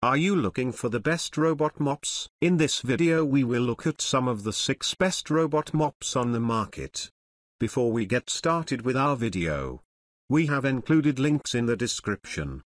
Are you looking for the best robot mops? In this video we will look at some of the 6 best robot mops on the market. Before we get started with our video, we have included links in the description.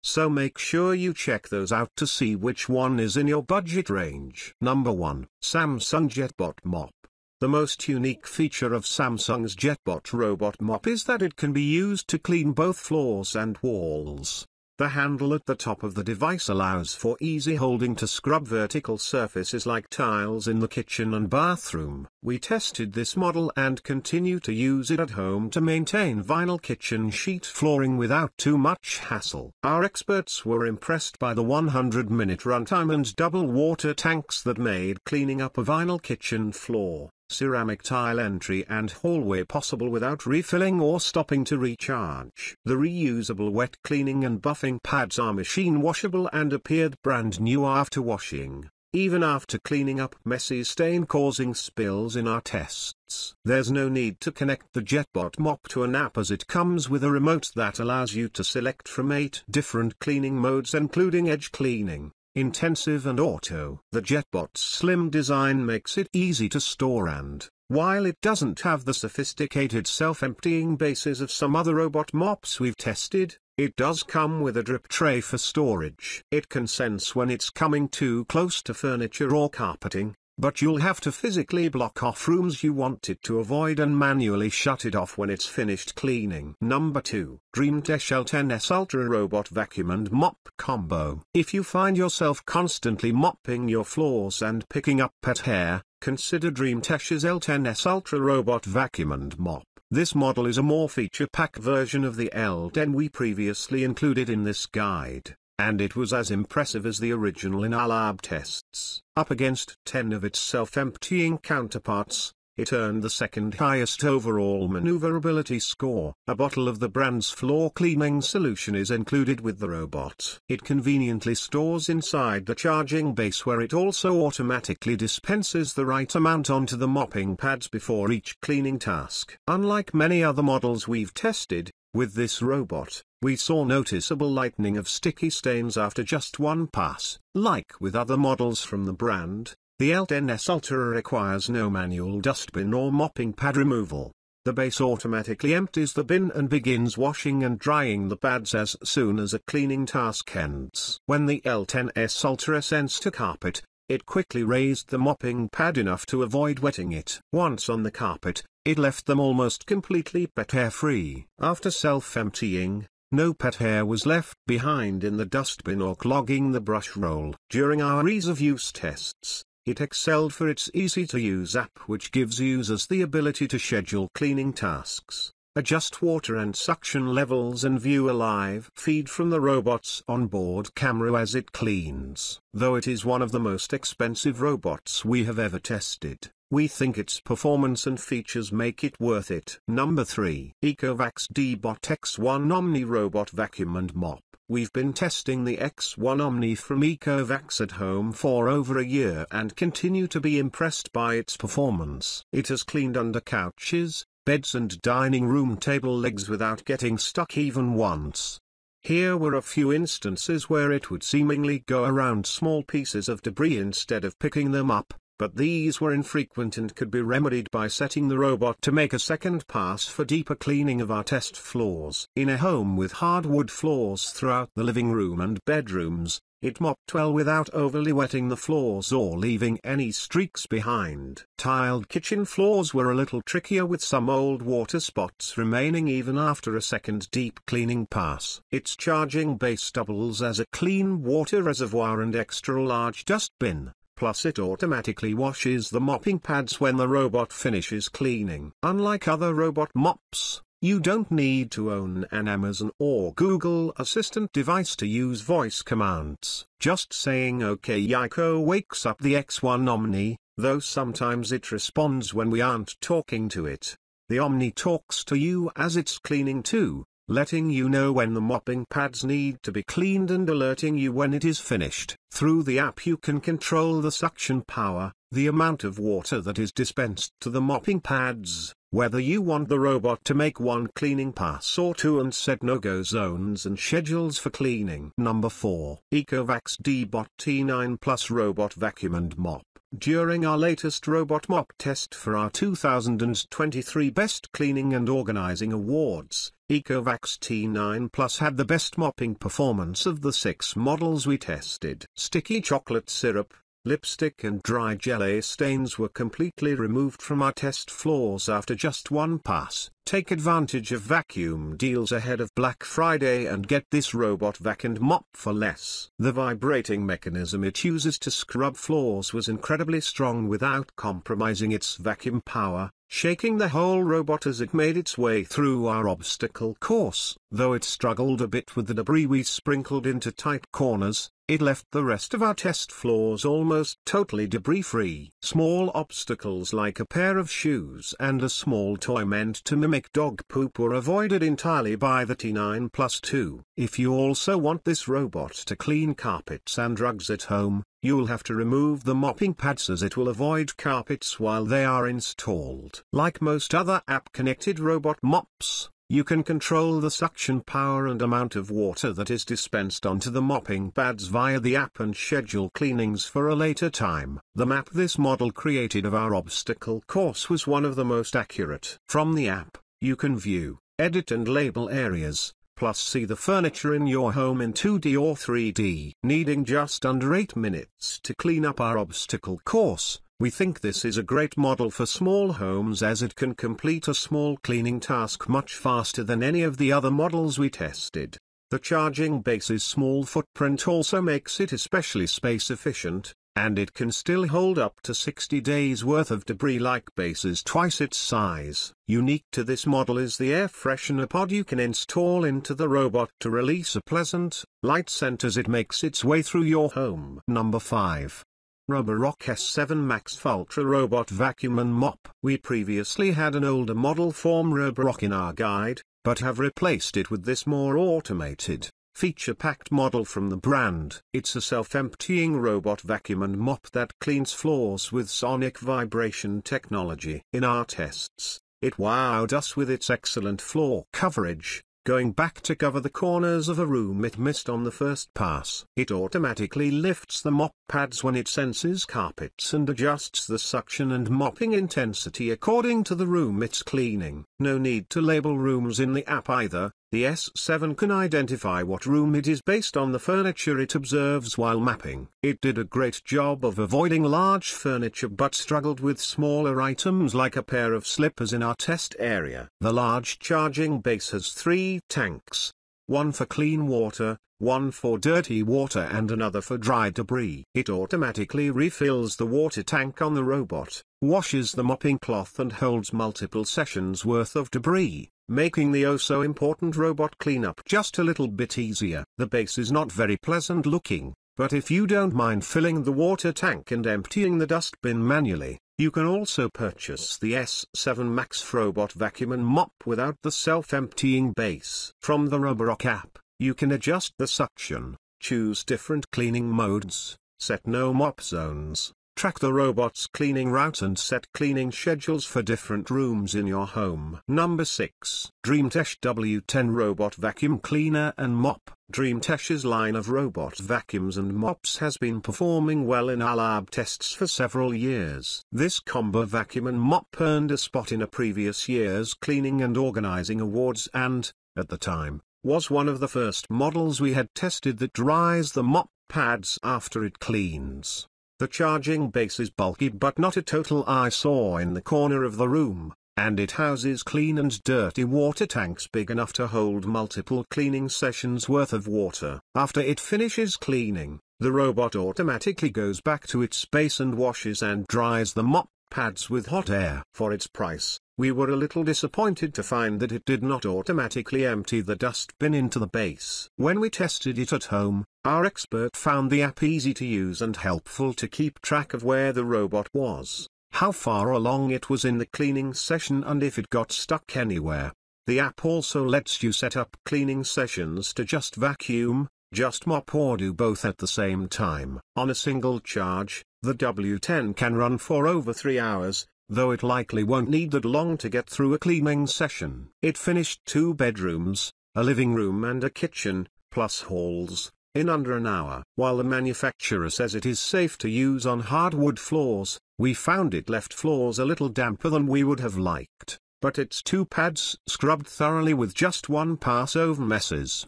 So make sure you check those out to see which one is in your budget range. Number 1. Samsung JetBot Mop. The most unique feature of Samsung's JetBot robot mop is that it can be used to clean both floors and walls. The handle at the top of the device allows for easy holding to scrub vertical surfaces like tiles in the kitchen and bathroom. We tested this model and continue to use it at home to maintain vinyl kitchen sheet flooring without too much hassle. Our experts were impressed by the 100-minute runtime and double water tanks that made cleaning up a vinyl kitchen floor, ceramic tile entry and hallway possible without refilling or stopping to recharge. The reusable wet cleaning and buffing pads are machine washable and appeared brand new after washing, even after cleaning up messy stain causing spills in our tests. There's no need to connect the JetBot mop to an app as it comes with a remote that allows you to select from 8 different cleaning modes including edge cleaning, intensive and auto. The JetBot's slim design makes it easy to store and, while it doesn't have the sophisticated self-emptying bases of some other robot mops we've tested, it does come with a drip tray for storage. It can sense when it's coming too close to furniture or carpeting, but you'll have to physically block off rooms you want it to avoid and manually shut it off when it's finished cleaning. Number 2. DreamTech L10S Ultra Robot Vacuum and Mop Combo. If you find yourself constantly mopping your floors and picking up pet hair, consider DreamTech's L10S Ultra Robot Vacuum and Mop. This model is a more feature-packed version of the L10 we previously included in this guide, and it was as impressive as the original in our lab tests. Up against 10 of its self-emptying counterparts, it earned the second highest overall maneuverability score. A bottle of the brand's floor cleaning solution is included with the robot. It conveniently stores inside the charging base where it also automatically dispenses the right amount onto the mopping pads before each cleaning task. Unlike many other models we've tested, with this robot, we saw noticeable lightening of sticky stains after just one pass. Like with other models from the brand, the L10S Ultra requires no manual dustbin or mopping pad removal. The base automatically empties the bin and begins washing and drying the pads as soon as a cleaning task ends. When the L10S Ultra ascends to carpet, it quickly raised the mopping pad enough to avoid wetting it. Once on the carpet, it left them almost completely pet hair free. After self-emptying, no pet hair was left behind in the dustbin or clogging the brush roll. During our ease of use tests, it excelled for its easy-to-use app which gives users the ability to schedule cleaning tasks, adjust water and suction levels and view a live feed from the robot's onboard camera as it cleans. Though it is one of the most expensive robots we have ever tested, we think its performance and features make it worth it. Number 3. Ecovacs D-Bot X1 Omni Robot Vacuum and Mop. We've been testing the X1 Omni from Ecovacs at home for over a year and continue to be impressed by its performance. It has cleaned under couches, beds and dining room table legs without getting stuck even once. Here were a few instances where it would seemingly go around small pieces of debris instead of picking them up, but these were infrequent and could be remedied by setting the robot to make a second pass for deeper cleaning of our test floors. In a home with hardwood floors throughout the living room and bedrooms, it mopped well without overly wetting the floors or leaving any streaks behind. Tiled kitchen floors were a little trickier with some old water spots remaining even after a second deep cleaning pass. Its charging base doubles as a clean water reservoir and extra large dustbin. Plus it automatically washes the mopping pads when the robot finishes cleaning. Unlike other robot mops, you don't need to own an Amazon or Google Assistant device to use voice commands. Just saying "OK Yiko" wakes up the X1 Omni, though sometimes it responds when we aren't talking to it. The Omni talks to you as it's cleaning too, letting you know when the mopping pads need to be cleaned and alerting you when it is finished. Through the app you can control the suction power, the amount of water that is dispensed to the mopping pads, whether you want the robot to make one cleaning pass or two and set no-go zones and schedules for cleaning. Number 4. EcoVacs D-Bot T9 Plus Robot Vacuum and Mop. During our latest robot mop test for our 2023 Best Cleaning and Organizing Awards, EcoVacs T9 Plus had the best mopping performance of the 6 models we tested. Sticky chocolate syrup, lipstick and dry jelly stains were completely removed from our test floors after just one pass. Take advantage of vacuum deals ahead of Black Friday and get this robot vac and mop for less. The vibrating mechanism it uses to scrub floors was incredibly strong without compromising its vacuum power, shaking the whole robot as it made its way through our obstacle course. Though it struggled a bit with the debris we sprinkled into tight corners, it left the rest of our test floors almost totally debris-free. Small obstacles like a pair of shoes and a small toy meant to mimic dog poop were avoided entirely by the T9 Plus 2. If you also want this robot to clean carpets and rugs at home, you'll have to remove the mopping pads as it will avoid carpets while they are installed. Like most other app-connected robot mops, you can control the suction power and amount of water that is dispensed onto the mopping pads via the app and schedule cleanings for a later time. The map this model created of our obstacle course was one of the most accurate. From the app, you can view, edit and label areas, plus see the furniture in your home in 2D or 3D. Needing just under 8 minutes to clean up our obstacle course, we think this is a great model for small homes as it can complete a small cleaning task much faster than any of the other models we tested. The charging base's small footprint also makes it especially space efficient, and it can still hold up to 60 days worth of debris like bases twice its size. Unique to this model is the air freshener pod you can install into the robot to release a pleasant, light scent as it makes its way through your home. Number 5. Roborock S7 Max Ultra Robot Vacuum and Mop. We previously had an older model from Roborock in our guide, but have replaced it with this more automated, feature-packed model from the brand. It's a self-emptying robot vacuum and mop that cleans floors with sonic vibration technology. In our tests, it wowed us with its excellent floor coverage, going back to cover the corners of a room it missed on the first pass. It automatically lifts the mop pads when it senses carpets and adjusts the suction and mopping intensity according to the room it's cleaning. No need to label rooms in the app either. The S7 can identify what room it is based on the furniture it observes while mapping. It did a great job of avoiding large furniture but struggled with smaller items like a pair of slippers in our test area. The large charging base has 3 tanks, one for clean water, one for dirty water and another for dry debris. It automatically refills the water tank on the robot, washes the mopping cloth and holds multiple sessions worth of debris, making the oh-so-important robot cleanup just a little bit easier. The base is not very pleasant looking, but if you don't mind filling the water tank and emptying the dustbin manually, you can also purchase the S7 Max Robot Vacuum and Mop without the self-emptying base. From the Roborock app, you can adjust the suction, choose different cleaning modes, set no mop zones, track the robot's cleaning route and set cleaning schedules for different rooms in your home. Number 6. DreamTech W10 Robot Vacuum Cleaner and Mop. DreamTech's line of robot vacuums and mops has been performing well in our lab tests for several years. This combo vacuum and mop earned a spot in a previous year's Cleaning and Organizing Awards and, at the time, was one of the first models we had tested that dries the mop pads after it cleans. The charging base is bulky but not a total eyesore in the corner of the room, and it houses clean and dirty water tanks big enough to hold multiple cleaning sessions worth of water. After it finishes cleaning, the robot automatically goes back to its base and washes and dries the mop pads with hot air. For its price, we were a little disappointed to find that it did not automatically empty the dustbin into the base. When we tested it at home, our expert found the app easy to use and helpful to keep track of where the robot was, how far along it was in the cleaning session and if it got stuck anywhere. The app also lets you set up cleaning sessions to just vacuum, just mop or do both at the same time. On a single charge, the W10 can run for over 3 hours, though it likely won't need that long to get through a cleaning session. It finished 2 bedrooms, a living room and a kitchen, plus halls, in under an hour. While the manufacturer says it is safe to use on hardwood floors, we found it left floors a little damper than we would have liked, but its 2 pads scrubbed thoroughly with just 1 pass over messes.